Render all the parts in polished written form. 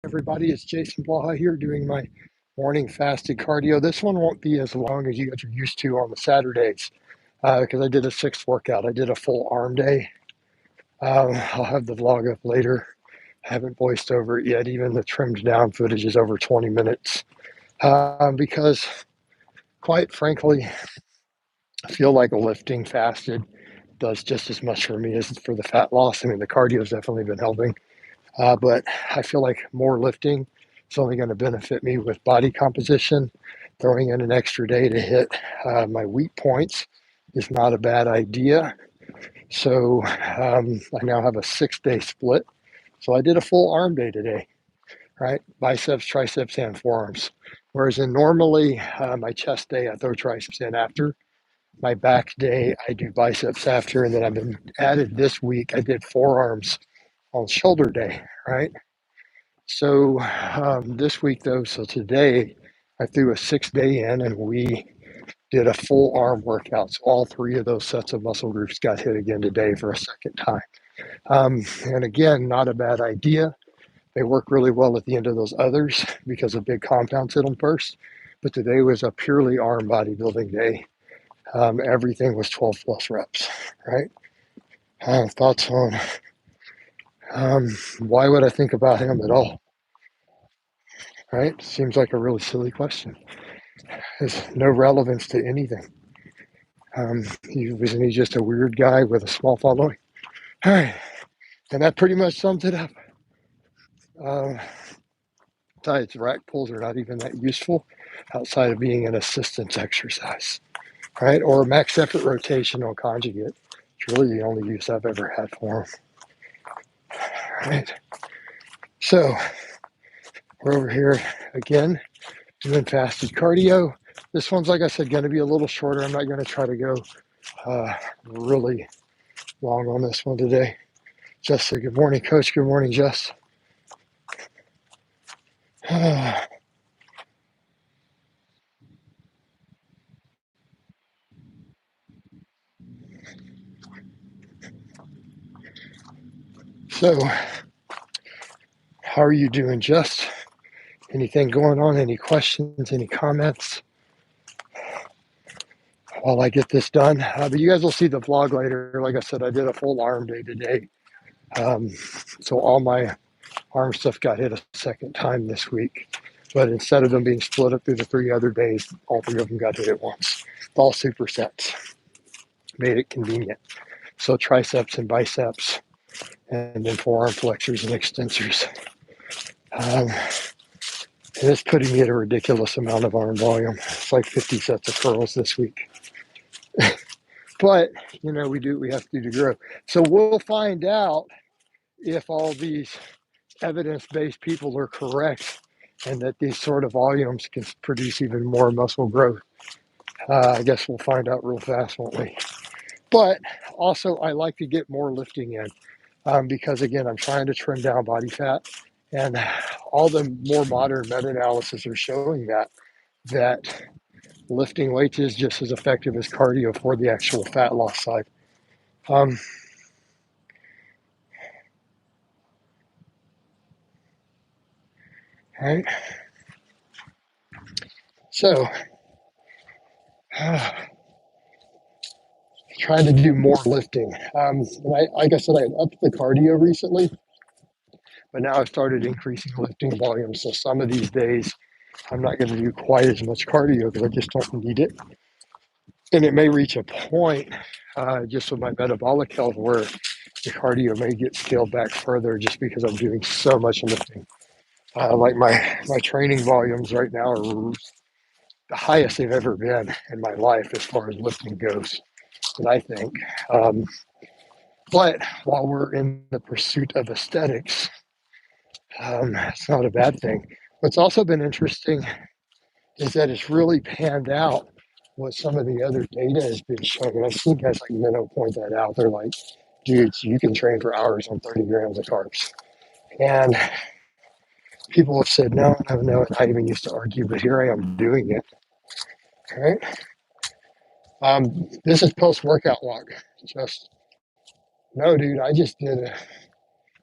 Everybody, it's Jason Blaha here doing my morning fasted cardio. This one won't be as long as you guys are used to on the Saturdays because I did a sixth workout. I did a full arm day. I'll have the vlog up later. I haven't voiced over it yet. Even the trimmed down footage is over 20 minutes because, quite frankly, I feel like lifting fasted does just as much for me as for the fat loss. I mean, the cardio has definitely been helping. But I feel like more lifting is only going to benefit me with body composition. Throwing in an extra day to hit my weak points is not a bad idea. So I now have a 6-day split. So I did a full arm day today, right? Biceps, triceps, and forearms. Whereas in normally my chest day, I throw triceps in after. My back day, I do biceps after. And then I've been added this week, I did forearms on shoulder day, right? So this week, though, so today I threw a 6-day in and we did a full arm workout. So all three of those sets of muscle groups got hit again today for a second time. And again, not a bad idea. They work really well at the end of those others because the big compounds hit them first. But today was a purely arm bodybuilding day. Everything was 12 plus reps, right? Thoughts on why would I think about him at all? Right? Seems like a really silly question. Has no relevance to anything. Wasn't he just a weird guy with a small following? All right, and that pretty much sums it up. Besides, rack pulls are not even that useful outside of being an assistance exercise, right? Or max effort rotational conjugate. It's really the only use I've ever had for them. Right. So we're over here again doing fasted cardio. This one's, like I said, going to be a little shorter. I'm not going to try to go really long on this one today. Jess said, good morning, Coach. Good morning, Jess. So, how are you doing, Jess? Anything going on? Any questions? Any comments? While I get this done. But you guys will see the vlog later. Like I said, I did a full arm day today. So all my arm stuff got hit a second time this week. But instead of them being split up through the 3 other days, all 3 of them got hit at once. All supersets. Made it convenient. So triceps and biceps, and then forearm flexors and extensors. And it's putting me at a ridiculous amount of arm volume. It's like 50 sets of curls this week. But, we have to do to grow. So we'll find out if all these evidence-based people are correct and that these sort of volumes can produce even more muscle growth. I guess we'll find out real fast, won't we? But also, I like to get more lifting in because, again, I'm trying to trim down body fat. And all the more modern meta-analysis are showing that lifting weights is just as effective as cardio for the actual fat loss side. Right. So, trying to do more lifting. And like I said, I had upped the cardio recently, but now I've started increasing lifting volume. So some of these days, I'm not going to do quite as much cardio because I just don't need it. And it may reach a point just with my metabolic health where the cardio may get scaled back further just because I'm doing so much lifting. Like my training volumes right now are the highest they've ever been in my life as far as lifting goes, and I think. But while we're in the pursuit of aesthetics, it's not a bad thing. What's also been interesting is that it's really panned out what some of the other data has been showing. And I've seen guys like Minnow point that out. They're like, dudes, you can train for hours on 30 grams of carbs. And people have said, no, I even used to argue, but here I am doing it. Right? This is post-workout walk. Just, no, dude, I just did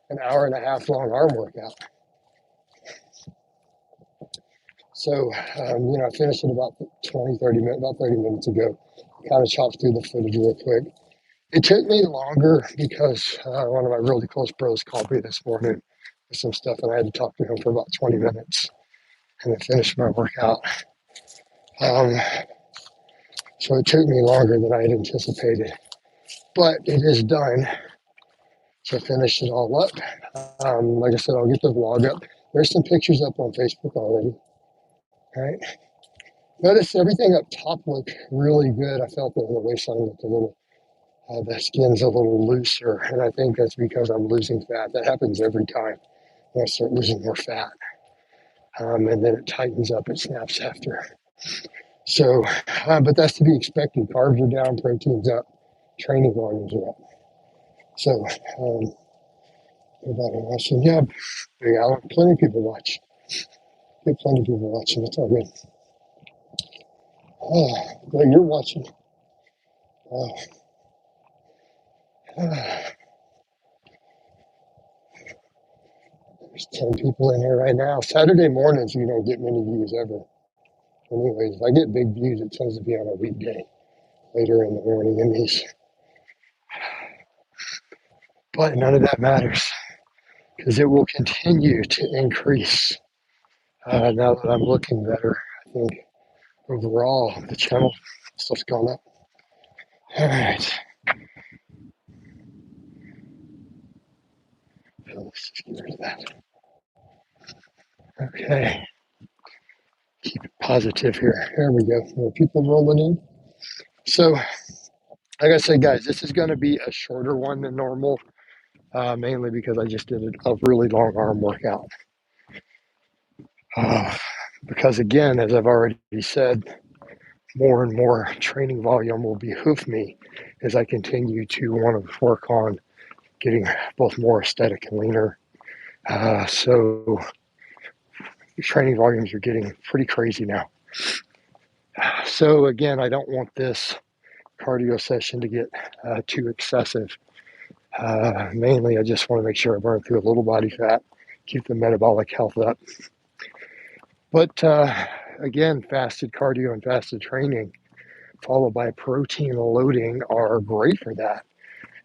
an hour and a half long arm workout. So, I finished it about 20, 30 minutes, about 30 minutes ago. Kind of chopped through the footage real quick. It took me longer because one of my really close bros called me this morning with some stuff, and I had to talk to him for about 20 minutes and then finish my workout. Um, so it took me longer than I had anticipated, but it is done. So I finished it all up. Like I said, I'll get the vlog up. There's some pictures up on Facebook already. All right. Notice everything up top looked really good. I felt that the waistline looked a little, the skin's a little looser. And I think that's because I'm losing fat. That happens every time when I start losing more fat. And then it tightens up, it snaps after. So, but that's to be expected. Carbs are down, protein's up, training volumes are up. So, everybody watching, yeah, Big Alan, plenty of people watch. Get plenty of people watching. It's all good. Well, you're watching. There's 10 people in here right now. Saturday mornings, you don't get many views ever. Anyways, if I get big views, it tends to be on a weekday, later in the morning in these. But none of that matters because it will continue to increase now that I'm looking better. I think overall, the channel stuff's gone up. All right. So let's just get rid of that. Okay. Keep it positive here. There we go. More people rolling in. So, like I said, guys, this is going to be a shorter one than normal, mainly because I just did a really long arm workout. Because again, as I've already said, more and more training volume will behoove me as I continue to want to work on getting both more aesthetic and leaner. So training volumes are getting pretty crazy now. So again, I don't want this cardio session to get too excessive. Mainly, I just want to make sure I burn through a little body fat, keep the metabolic health up. But again, fasted cardio and fasted training followed by protein loading are great for that.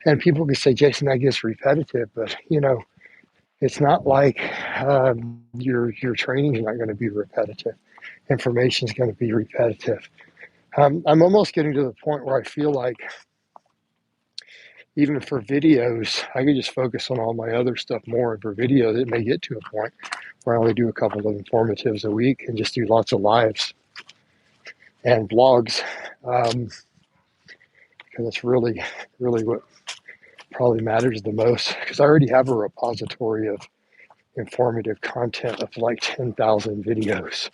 And people can say, Jason, that gets repetitive, but it's not like your training is not going to be repetitive. Information is going to be repetitive. I'm almost getting to the point where I feel like even for videos, I could just focus on all my other stuff more. And for videos, it may get to a point where I only do a couple of informatives a week and just do lots of lives and blogs. Because it's really, really what probably matters the most. Because I already have a repository of informative content of like 10,000 videos.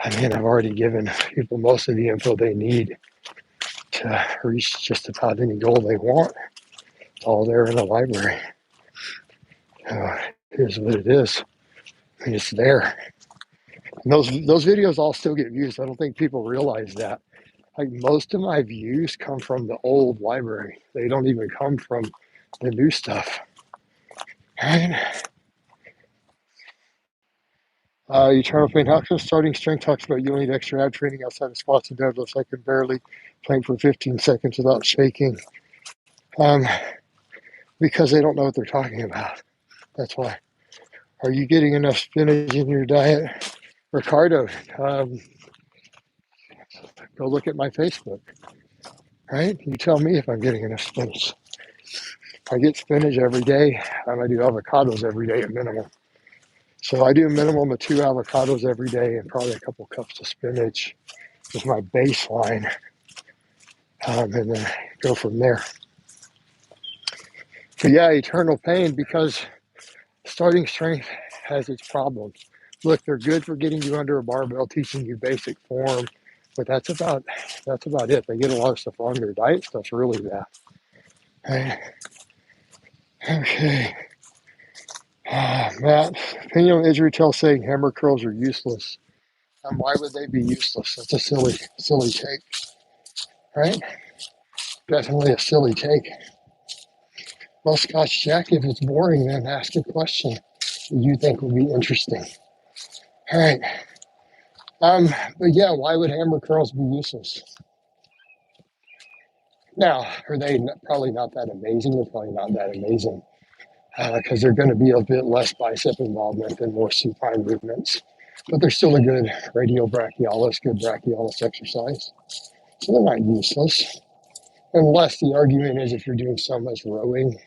I mean, I've already given people most of the info they need to reach just about any goal they want. It's all there in the library. Here's what it is. I mean, it's there. And those videos all still get views. I don't think people realize that. Like most of my views come from the old library. They don't even come from the new stuff. Right? Eternal Pain. How come starting strength talks about you need extra ab training outside of squats and deadlifts? I can barely plank for 15 seconds without shaking. Because they don't know what they're talking about. That's why. Are you getting enough spinach in your diet? Ricardo, go look at my Facebook, right? You tell me if I'm getting enough spinach. I get spinach every day, and I do avocados every day at minimum. So I do a minimum of 2 avocados every day and probably a couple cups of spinach is my baseline, and then go from there. So yeah, eternal pain because starting strength has its problems. Look, they're good for getting you under a barbell, teaching you basic form, but that's about it. They get a lot of stuff wrong. Their diet stuff's really bad. Right? Okay. Matt, opinion on Israel saying hammer curls are useless. Why would they be useless? That's a silly take, right? Definitely a silly take. Well, Scotch Jack, if it's boring, then ask a question you think would be interesting. All right. Um, but yeah, why would hammer curls be useless? Now, are they probably not that amazing? They're probably not that amazing because they're going to be a bit less bicep involvement than more supine movements. But they're still a good radial brachialis, good brachialis exercise. So they're not useless. Unless the argument is if you're doing so much rowing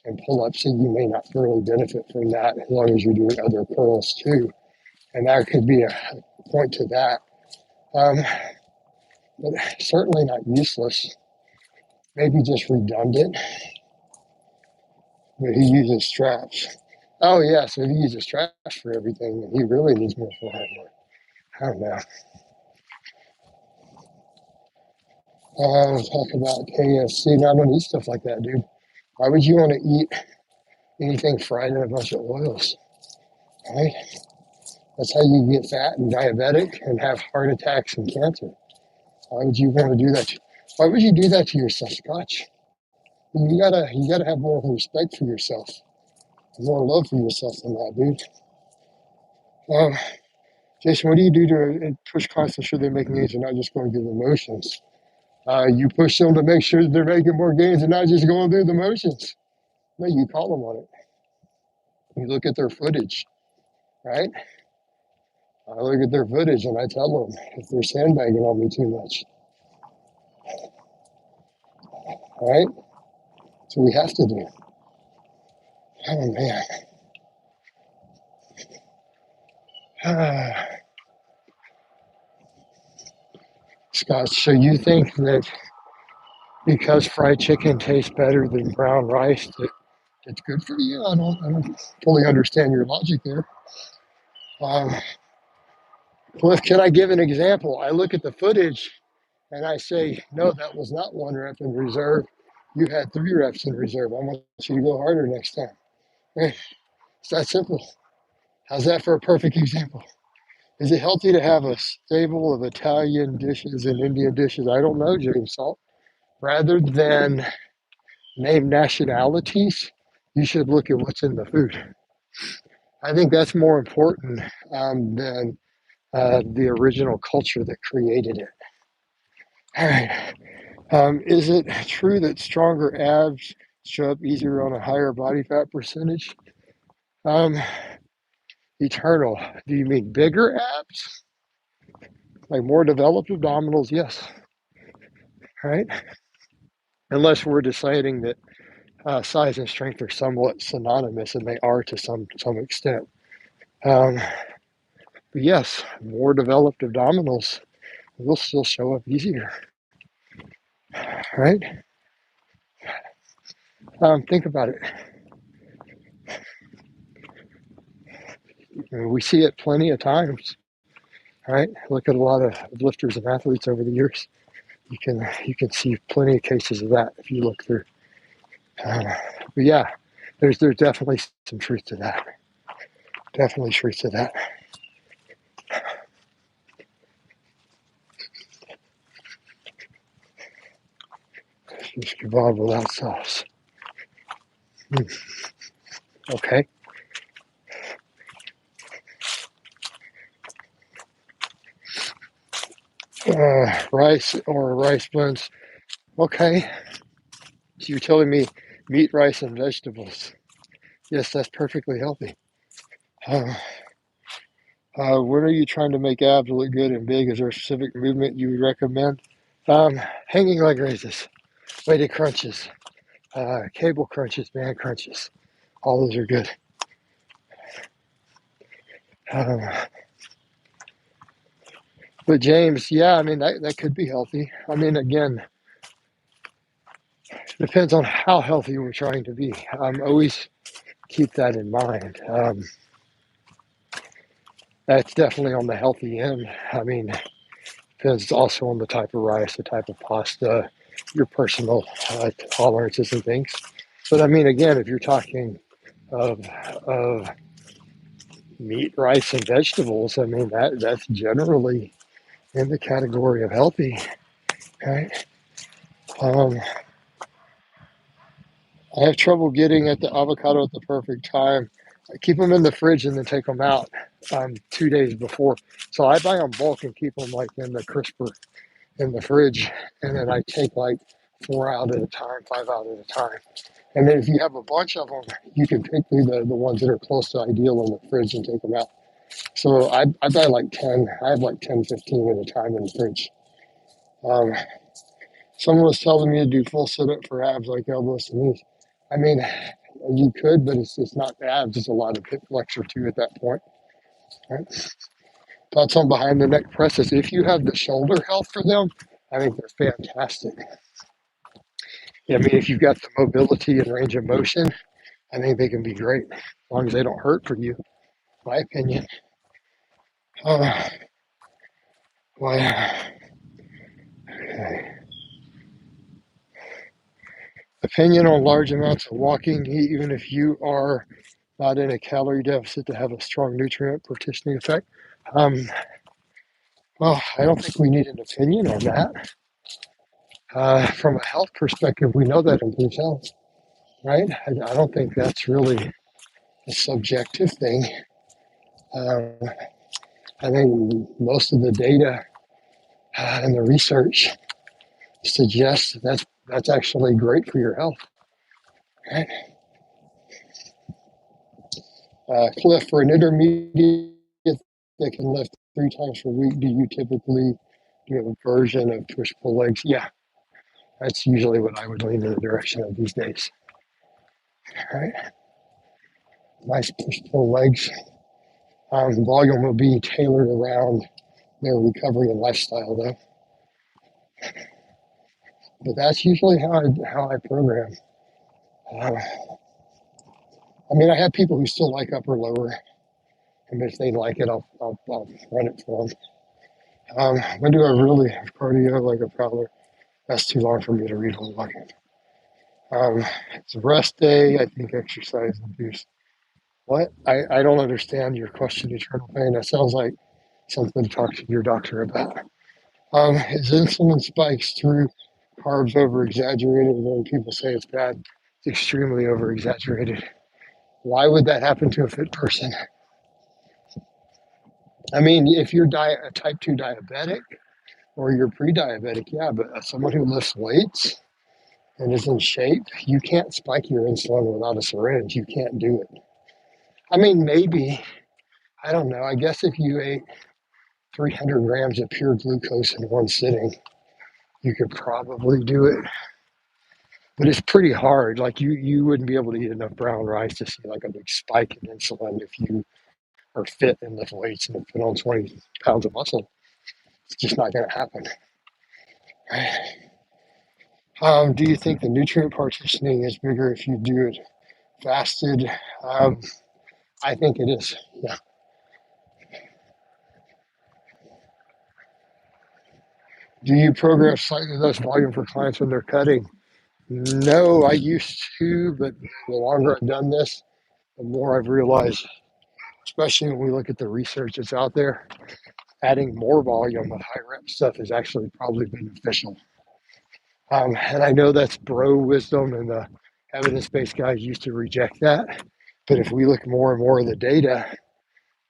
and pull-ups, that you may not really benefit from that as long as you're doing other curls too. And that could be a point to that. Um, but certainly not useless. Maybe just redundant. But he uses straps. Oh yeah, so he uses straps for everything, and he really needs more forehand work. I don't know. Talk about KFC. No, I don't eat stuff like that, dude. Why would you want to eat anything fried in a bunch of oils? Right? That's how you get fat and diabetic and have heart attacks and cancer. Why would you want to do that? Why would you do that to yourself, Scotch? You gotta have more respect for yourself, more love for yourself than that, dude. Um, Jason, what do you do to push clients to ensure they're making gains and not just going through the motions? You push them to make sure that they're making more gains and not just going through the motions. No, you call them on it. You look at their footage, right? I look at their footage and I tell them if they're sandbagging on me too much, right? So we have to do. Oh man. Scott, so you think that because fried chicken tastes better than brown rice, that it's good for you? I don't fully understand your logic there. Um, Cliff, can I give an example? I look at the footage and I say, no, that was not 1 rep in reserve. You had 3 reps in reserve. I want you to go harder next time. It's that simple. How's that for a perfect example? Is it healthy to have a stable of Italian dishes and Indian dishes? I don't know, James Salt. Rather than name nationalities, you should look at what's in the food. I think that's more important than the original culture that created it. All right. Is it true that stronger abs show up easier on a higher body fat percentage? Um, Eternal. Do you mean bigger abs? Like more developed abdominals? Yes. Right? Unless we're deciding that size and strength are somewhat synonymous, and they are to some extent. Um, but yes, more developed abdominals will still show up easier. Right? Think about it. We see it plenty of times. Right? Look at a lot of lifters and athletes over the years. You can see plenty of cases of that if you look through. But yeah, there's definitely some truth to that. Definitely truth to that. Just kebab without sauce. Okay. Rice or rice buns. Okay. So you're telling me meat, rice, and vegetables. Yes, that's perfectly healthy. When are you trying to make abs look good and big? Is there a specific movement you would recommend? Hanging leg raises, weighted crunches, cable crunches, band crunches. All those are good. Um, but James, yeah, I mean, that could be healthy. I mean, again, depends on how healthy we're trying to be. Always keep that in mind. That's definitely on the healthy end. I mean, depends also on the type of rice, the type of pasta, your personal tolerances and things. But I mean, again, if you're talking of meat, rice, and vegetables, I mean that's generally in the category of healthy. Right? Um, I have trouble getting at the avocado at the perfect time. keep them in the fridge and then take them out 2 days before. So I buy them bulk and keep them like in the crisper in the fridge, and then I take like 4 out at a time, 5 out at a time. And then if you have a bunch of them, you can pick the ones that are close to ideal in the fridge and take them out. So I buy like 10. I have like 10, 15 at a time in the fridge. Um, Someone was telling me to do full sit up for abs like elbows and knees. I mean, you could, but it's not abs. It's a lot of hip flexor too at that point. Right? Thoughts on behind the neck presses. If you have the shoulder health for them, I think they're fantastic. Yeah, I mean, if you've got the mobility and range of motion, I think they can be great as long as they don't hurt for you, my opinion. Uh, well, okay. Opinion on large amounts of walking, even if you are not in a calorie deficit, to have a strong nutrient partitioning effect. Um, well, I don't think we need an opinion on that. From a health perspective, we know that improves health, right? I don't think that's really a subjective thing. Um, I think most of the data and the research suggests that's actually great for your health. Right? Cliff, for an intermediate that can lift 3 times per week, do you typically do a version of push pull legs? Yeah, that's usually what I would lean in the direction of these days. All right, nice push pull legs. Volume will be tailored around their recovery and lifestyle, though. But that's usually how I program. Uh, I mean, I have people who still like upper lower, and if they like it, I'll run it for them. When do I really have cardio like a prowler? That's too long for me to read whole walking. It's a rest day. I think exercise induced. What? I don't understand your question, eternal pain. That sounds like something to talk to your doctor about. Is insulin spikes through carbs over exaggerated? When people say it's bad, it's extremely over exaggerated. Why would that happen to a fit person? I mean, if you're a type 2 diabetic or you're pre diabetic, yeah, but someone who lifts weights and is in shape, you can't spike your insulin without a syringe. You can't do it. I mean, maybe, I don't know. I guess if you ate 300 grams of pure glucose in one sitting, you could probably do it. But it's pretty hard. Like you wouldn't be able to eat enough brown rice to see like a big spike in insulin if you are fit and lift weights and put on 20 pounds of muscle. It's just not going to happen. Do you think the nutrient partitioning is bigger if you do it fasted? I think it is. Yeah. Do you program slightly less volume for clients when they're cutting? No, I used to, but the longer I've done this, the more I've realized, especially when we look at the research that's out there, adding more volume with high rep stuff is actually probably beneficial. And I know that's bro wisdom, and the evidence-based guys used to reject that. But if we look more and more at the data,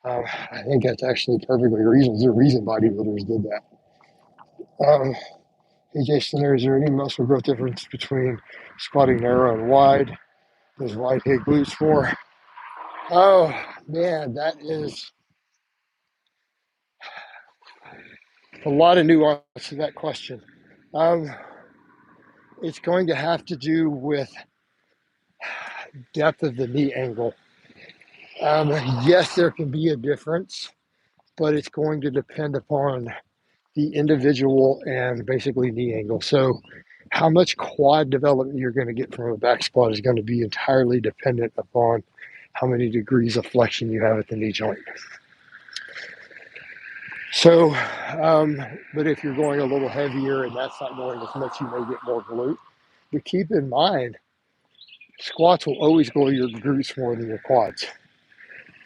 I think that's actually perfectly reasonable. There's a reason bodybuilders did that. AJ Center, is there any muscle growth difference between squatting narrow and wide? Does wide hit glutes more? Oh, man, that is a lot of nuance to that question. It's going to have to do with depth of the knee angle. Yes, there can be a difference, but it's going to depend upon the individual and basically knee angle. So how much quad development you're going to get from a back squat is going to be entirely dependent upon how many degrees of flexion you have at the knee joint. So, but if you're going a little heavier and that's not going as much, you may get more glute. But keep in mind, squats will always go your glutes more than your quads.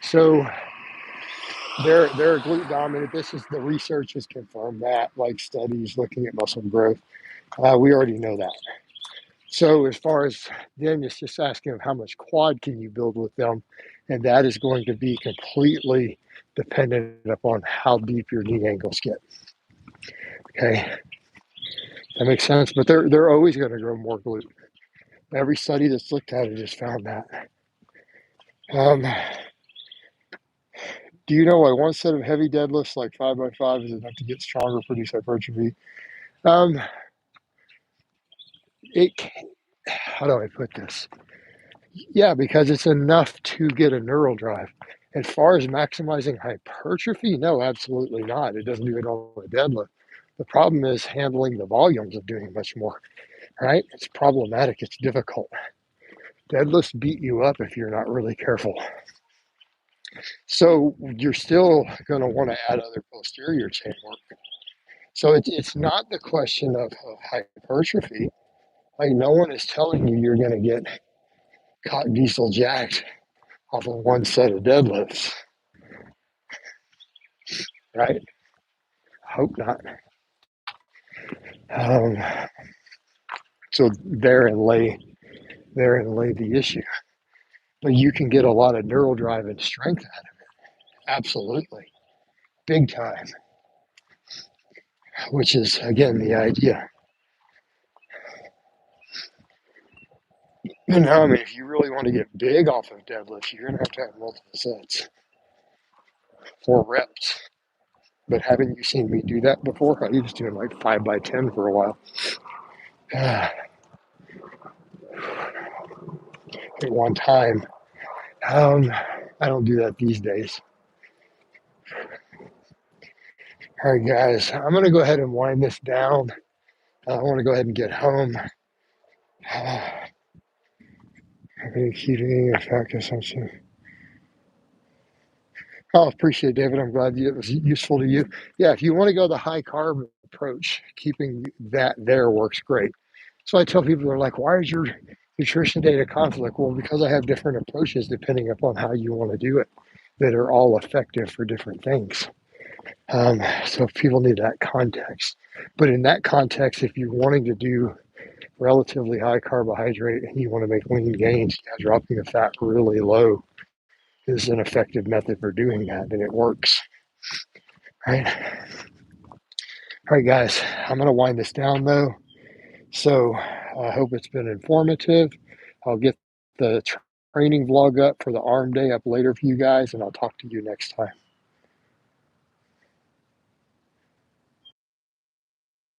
So they're glute dominant. This is the research has confirmed that, like studies looking at muscle growth. We already know that. So as far as then, it's just asking how much quad can you build with them, And that is going to be completely dependent upon how deep your knee angles get. Okay, that makes sense. But they're always going to grow more glute. Every study that's looked at it has found that. Um, do you know why one set of heavy deadlifts like 5x5 is enough to get stronger, produce hypertrophy? Um, it how do I put this? Yeah, because it's enough to get a neural drive. As far as maximizing hypertrophy, no, absolutely not. It doesn't do it on the deadlift. The problem is handling the volumes of doing much more, right? It's problematic. It's difficult. Deadlifts beat you up if you're not really careful. So you're still going to want to add other posterior chain work. So it's not the question of hypertrophy. Like, no one is telling you you're going to get cotton diesel jacked off of one set of deadlifts, right? Hope not. Um, so therein lay the issue. But you can get a lot of neural drive and strength out of it. Absolutely. Big time. Which is, again, the idea. And I mean, if you really want to get big off of deadlifts, you're going to have multiple sets, 4 reps. But haven't you seen me do that before? I was doing like 5x10 for a while. At one time. I don't do that these days. All right, guys, I'm going to go ahead and wind this down. I want to go ahead and get home. I'm going to keep eating a fat consumption. Oh, appreciate it, David. I'm glad it was useful to you. Yeah, if you want to go the high carb approach, keeping that there works great. So I tell people, they're like, why is your nutrition data conflict? Well, because I have different approaches depending upon how you want to do it that are all effective for different things. So people need that context. But in that context, if you're wanting to do relatively high carbohydrate and you want to make lean gains, yeah, dropping the fat really low is an effective method for doing that, and it works. Right? All right, guys, I'm going to wind this down though. So I hope it's been informative. I'll get the training vlog up for the arm day up later for you guys, and I'll talk to you next time.